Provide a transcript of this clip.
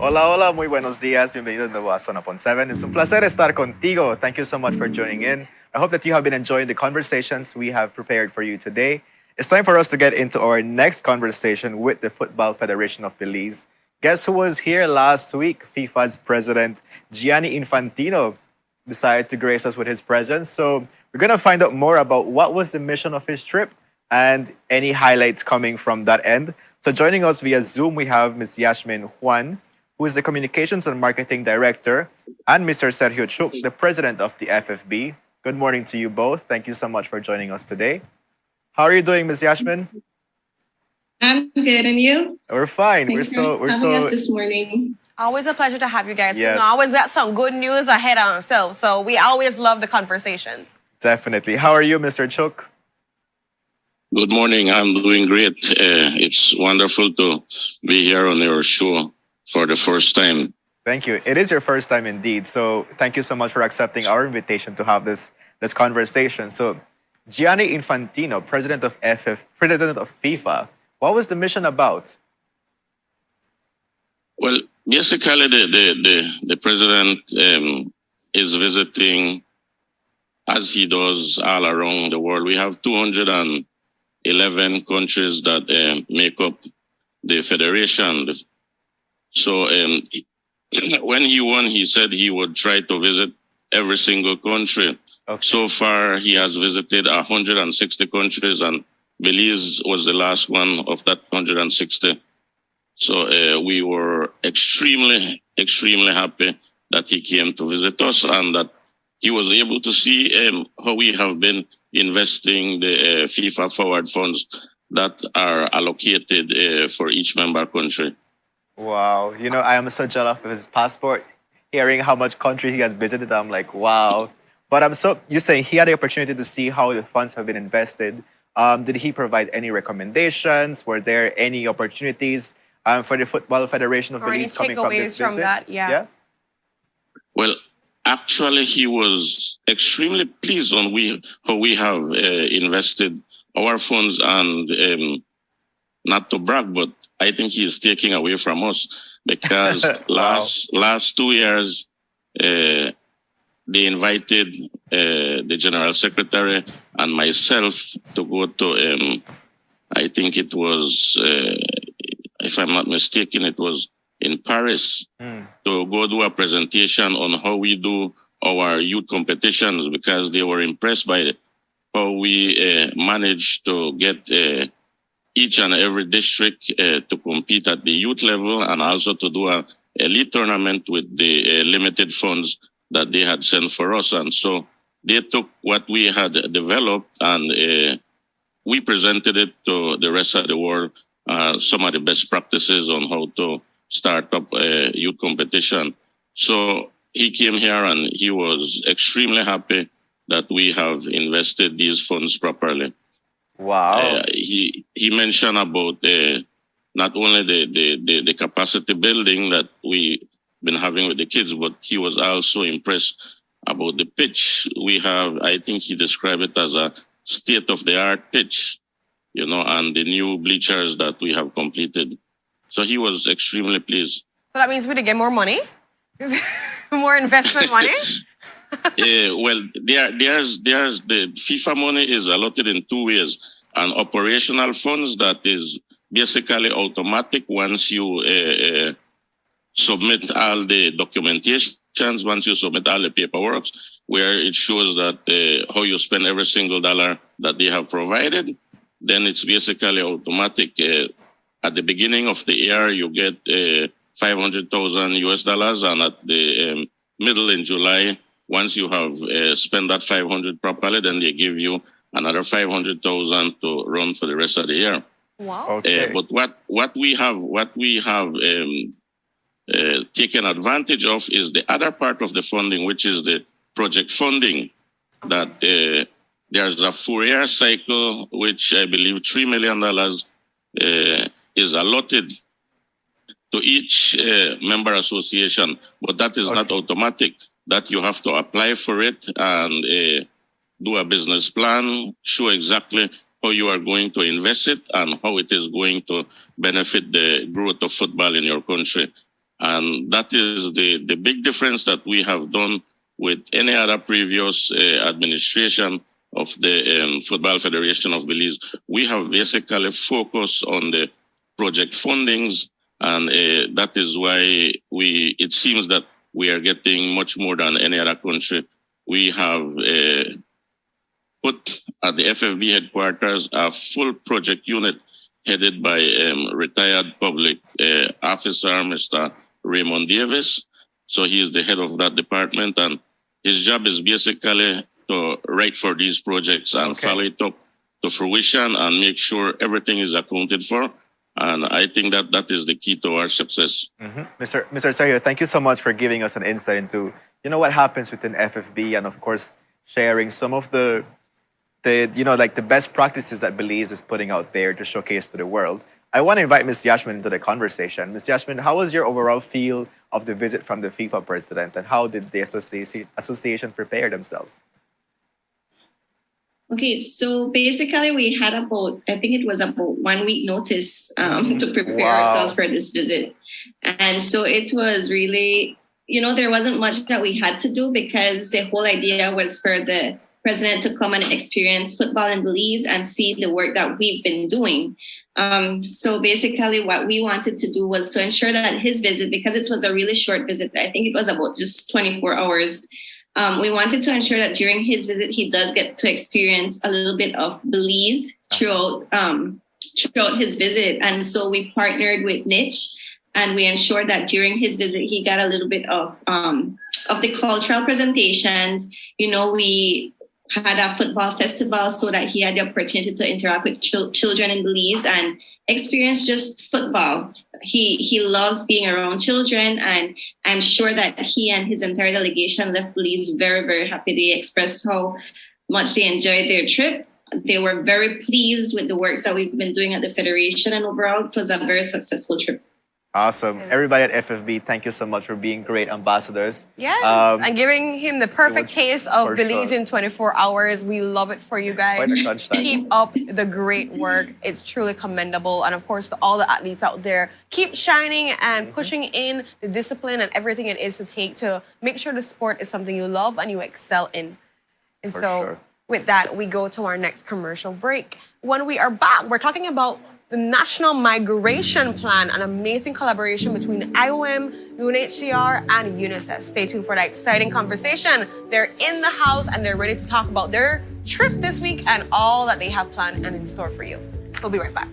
Hola, hola, muy buenos días. Bienvenido de nuevo a Zona Upon 7. It's un placer estar contigo. Thank you so much for joining in. I hope that you have been enjoying the conversations we have prepared for you today. It's time for us to get into our next conversation with the Football Federation of Belize. Guess who was here last week? FIFA's president, Gianni Infantino, decided to grace us with his presence. So we're going to find out more about what was the mission of his trip and any highlights coming from that end. So joining us via Zoom, we have Ms. Yasmin Juan, who is the Communications and Marketing Director, and Mr. Sergio Chuk, the President of the FFB. Good morning to you both. Thank you so much for joining us today. How are you doing, Ms. Yasmin? I'm good, and you? We're fine. Thanks for having us this morning. Always a pleasure to have you guys. Yes. We always got some good news ahead on ourselves, so we always love the conversations. Definitely. How are you, Mr. Chuk? Good morning. I'm doing great. It's wonderful to be here on your show for the first time. Thank you. It is your first time indeed. So thank you so much for accepting our invitation to have this conversation. So Gianni Infantino, President of FIFA, what was the mission about? Well, basically, the president is visiting, as he does all around the world. We have 211 countries that make up the federation. So when he won, he said he would try to visit every single country. Okay. So far, he has visited 160 countries, and Belize was the last one of that 160. So we were extremely, extremely happy that he came to visit us and that he was able to see how we have been investing the FIFA forward funds that are allocated for each member country. Wow. You know, I am so jealous of his passport. Hearing how much countries he has visited, I'm like, wow. But you're saying he had the opportunity to see how the funds have been invested. Did he provide any recommendations? Were there any opportunities for the Football Federation of Belize coming from this visit? From that, yeah. Well, actually, he was extremely pleased on how we have invested our funds, and not to brag, but I think he is taking away from us because Wow. last 2 years they invited the General Secretary and myself to go to I think it was if I'm not mistaken, it was in Paris to go do a presentation on how we do our youth competitions, because they were impressed by how we managed to get each and every district to compete at the youth level, and also to do a elite tournament with the limited funds that they had sent for us. And so they took what we had developed and we presented it to the rest of the world, some of the best practices on how to start up a youth competition. So he came here and he was extremely happy that we have invested these funds properly. Wow. He mentioned about not only the capacity building that we've been having with the kids, but he was also impressed about the pitch we have. I think he described it as a state-of-the-art pitch, you know, and the new bleachers that we have completed. So he was extremely pleased. So that means we did get more money, more investment money. Well, there's the FIFA money is allotted in 2 ways: an operational funds that is basically automatic once you submit all the documentations, once you submit all the paperwork, where it shows that how you spend every single dollar that they have provided. Then it's basically automatic. At the beginning of the year, you get 500,000 US dollars, and at the middle in July, once you have spent that 500 properly, then they give you another 500,000 to run for the rest of the year. Wow. Okay. But what we have taken advantage of is the other part of the funding, which is the project funding. That there's a 4-year cycle, which I believe $3 million is allotted to each member association, but that is not automatic. That you have to apply for it and do a business plan, show exactly how you are going to invest it and how it is going to benefit the growth of football in your country. And that is the big difference that we have done with any other previous administration of the Football Federation of Belize. We have basically focused on the project fundings, and that is why it seems that we are getting much more than any other country. We have put at the FFB headquarters a full project unit headed by retired public officer, Mr. Raymond Davis. So he is the head of that department, and his job is basically to write for these projects and follow it up to fruition and make sure everything is accounted for. And I think that is the key to our success. Mr. Sergio, thank you so much for giving us an insight into what happens within FFB, and of course sharing some of the best practices that Belize is putting out there to showcase to the world. I want to invite Ms. Yashmin into the conversation. Ms. Yashmin, how was your overall feel of the visit from the FIFA president, and how did the association prepare themselves? Okay, so basically we had about 1 week notice to prepare ourselves for this visit. And so it was really, there wasn't much that we had to do, because the whole idea was for the president to come and experience football in Belize and see the work that we've been doing. So basically what we wanted to do was to ensure that his visit, because it was a really short visit, I think it was about just 24 hours, we wanted to ensure that during his visit, he does get to experience a little bit of Belize throughout his visit. And so we partnered with Niche, and we ensured that during his visit, he got a little bit of the cultural presentations. We had a football festival so that he had the opportunity to interact with children in Belize and experience just football. He loves being around children, and I'm sure that he and his entire delegation left Belize very, very happy. They expressed how much they enjoyed their trip. They were very pleased with the works that we've been doing at the Federation, and overall it was a very successful trip. Awesome. Everybody at FFB, thank you so much for being great ambassadors. Yes, and giving him the perfect taste of Belize in 24 hours. We love it for you guys. Quite a crunch time. Keep up the great work. It's truly commendable. And of course, to all the athletes out there, keep shining and pushing in the discipline and everything it is to take to make sure the sport is something you love and you excel in. And with that, we go to our next commercial break. When we are back, we're talking about the National Migration Plan, an amazing collaboration between IOM, UNHCR, and UNICEF. Stay tuned for that exciting conversation. They're in the house and they're ready to talk about their trip this week and all that they have planned and in store for you. We'll be right back.